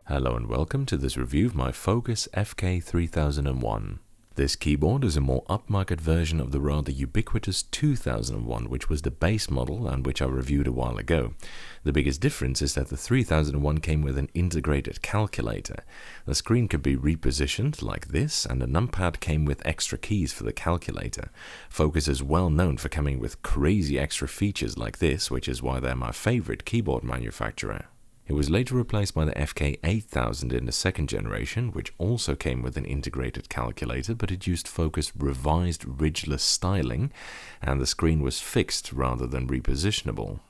Hello and welcome to this review of my Focus FK-3001. This keyboard is a more upmarket version of the rather ubiquitous 2001, which was the base model and which I reviewed a while ago. The biggest difference is that the 3001 came with an integrated calculator. The screen could be repositioned like this, and the numpad came with extra keys for the calculator. Focus is well known for coming with crazy extra features like this, which is why they're my favorite keyboard manufacturer. It was later replaced by the FK-8000 in the second generation, which also came with an integrated calculator, but it used Focus revised ridgeless styling, and the screen was fixed rather than repositionable.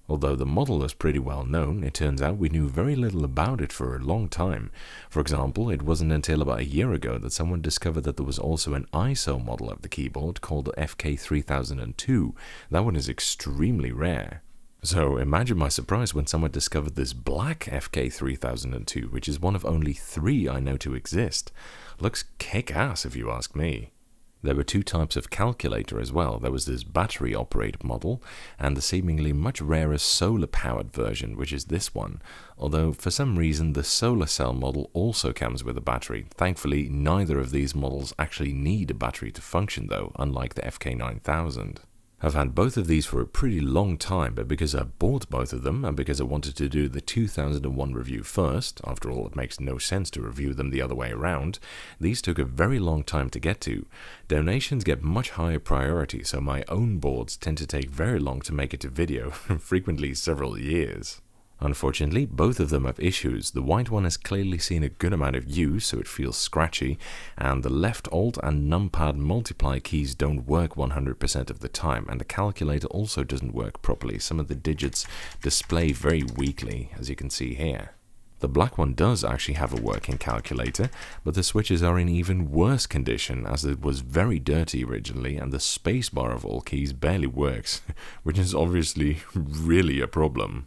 Although the model was pretty well known, it turns out we knew very little about it for a long time. For example, it wasn't until about a year ago that someone discovered that there was also an ISO model of the keyboard called the FK-3002. That one is extremely rare. So imagine my surprise when someone discovered this black FK-3002, which is one of only 3 I know to exist. Looks kick-ass if you ask me. There were 2 types of calculator as well. There was this battery-operated model and the seemingly much rarer solar-powered version, which is this one. Although for some reason the solar cell model also comes with a battery. Thankfully, neither of these models actually need a battery to function though, unlike the FK-9000. I've had both of these for a pretty long time, but because I bought both of them and because I wanted to do the 2001 review first, after all it makes no sense to review them the other way around, these took a very long time to get to. Donations get much higher priority, so my own boards tend to take very long to make it to video, frequently several years. Unfortunately, both of them have issues. The white one has clearly seen a good amount of use, so it feels scratchy, and the left alt and numpad multiply keys don't work 100% of the time, and the calculator also doesn't work properly. Some of the digits display very weakly, as you can see here. The black one does actually have a working calculator, but the switches are in even worse condition, as it was very dirty originally, and the spacebar of all keys barely works, which is obviously really a problem.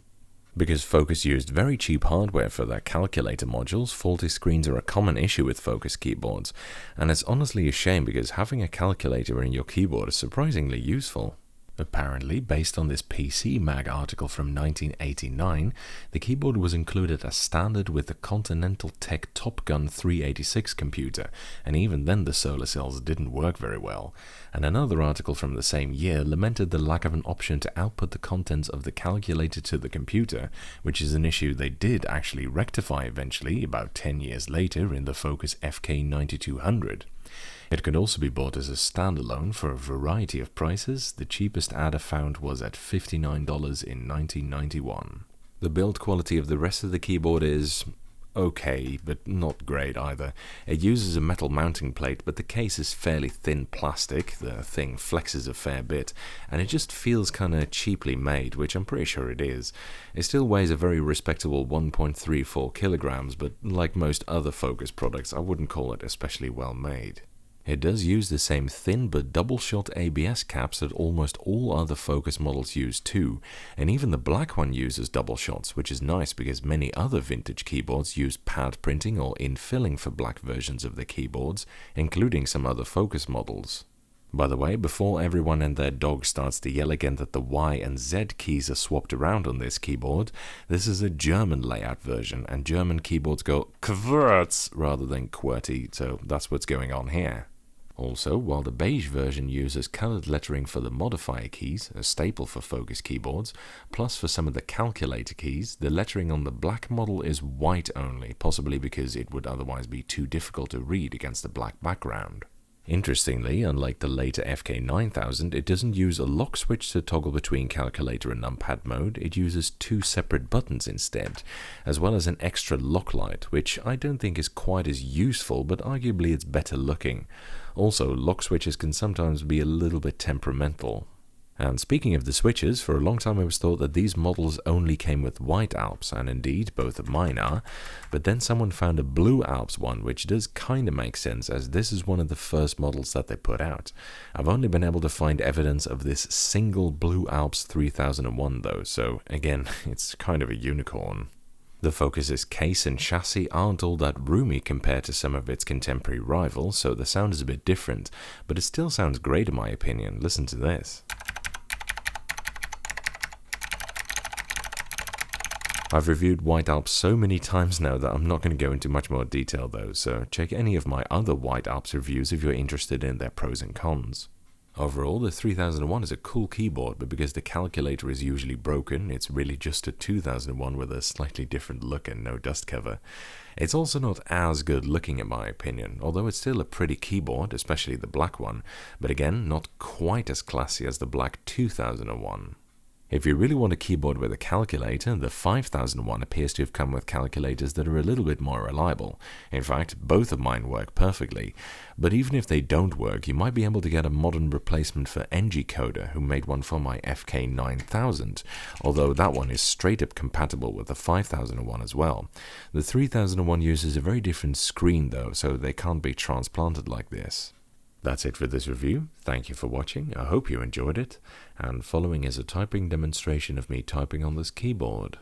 Because Focus used very cheap hardware for their calculator modules, faulty screens are a common issue with Focus keyboards, and it's honestly a shame because having a calculator in your keyboard is surprisingly useful. Apparently, based on this PC Mag article from 1989, the keyboard was included as standard with the Continental Tech Top Gun 386 computer, and even then the solar cells didn't work very well. And another article from the same year lamented the lack of an option to output the contents of the calculator to the computer, which is an issue they did actually rectify eventually, about 10 years later in the Focus FK-9200. It could also be bought as a standalone for a variety of prices. The cheapest ad I found was at $59 in 1991. The build quality of the rest of the keyboard is okay, but not great either. It uses a metal mounting plate, but the case is fairly thin plastic. The thing flexes a fair bit, and it just feels kinda cheaply made, which I'm pretty sure it is. It still weighs a very respectable 1.34 kilograms, but like most other Focus products, I wouldn't call it especially well made. It does use the same thin but double-shot ABS caps that almost all other Focus models use too, and even the black one uses double shots, which is nice because many other vintage keyboards use pad printing or infilling for black versions of the keyboards, including some other Focus models. By the way, before everyone and their dog starts to yell again that the Y and Z keys are swapped around on this keyboard, this is a German layout version, and German keyboards go QWERTZ rather than QWERTY, so that's what's going on here. Also, while the beige version uses colored lettering for the modifier keys, a staple for Focus keyboards, plus for some of the calculator keys, the lettering on the black model is white only, possibly because it would otherwise be too difficult to read against the black background. Interestingly, unlike the later FK-9000, it doesn't use a lock switch to toggle between calculator and numpad mode. It uses 2 separate buttons instead, as well as an extra lock light, which I don't think is quite as useful, but arguably it's better looking. Also, lock switches can sometimes be a little bit temperamental. And speaking of the switches, for a long time it was thought that these models only came with white Alps, and indeed both of mine are, but then someone found a blue Alps one, which does kinda make sense as this is one of the first models that they put out. I've only been able to find evidence of this single blue Alps 3001 though, so again, it's kind of a unicorn. The Focus's case and chassis aren't all that roomy compared to some of its contemporary rivals, so the sound is a bit different, but it still sounds great in my opinion. Listen to this. I've reviewed white Alps so many times now that I'm not going to go into much more detail though, so check any of my other white Alps reviews if you're interested in their pros and cons. Overall, the 3001 is a cool keyboard, but because the calculator is usually broken, it's really just a 2001 with a slightly different look and no dust cover. It's also not as good looking in my opinion, although it's still a pretty keyboard, especially the black one, but again, not quite as classy as the black 2001. If you really want a keyboard with a calculator, the 5001 appears to have come with calculators that are a little bit more reliable. In fact, both of mine work perfectly. But even if they don't work, you might be able to get a modern replacement for ngCoder, who made one for my FK-9000, although that one is straight up compatible with the 5001 as well. The 3001 uses a very different screen though, so they can't be transplanted like this. That's it for this review. Thank you for watching. I hope you enjoyed it. And following is a typing demonstration of me typing on this keyboard.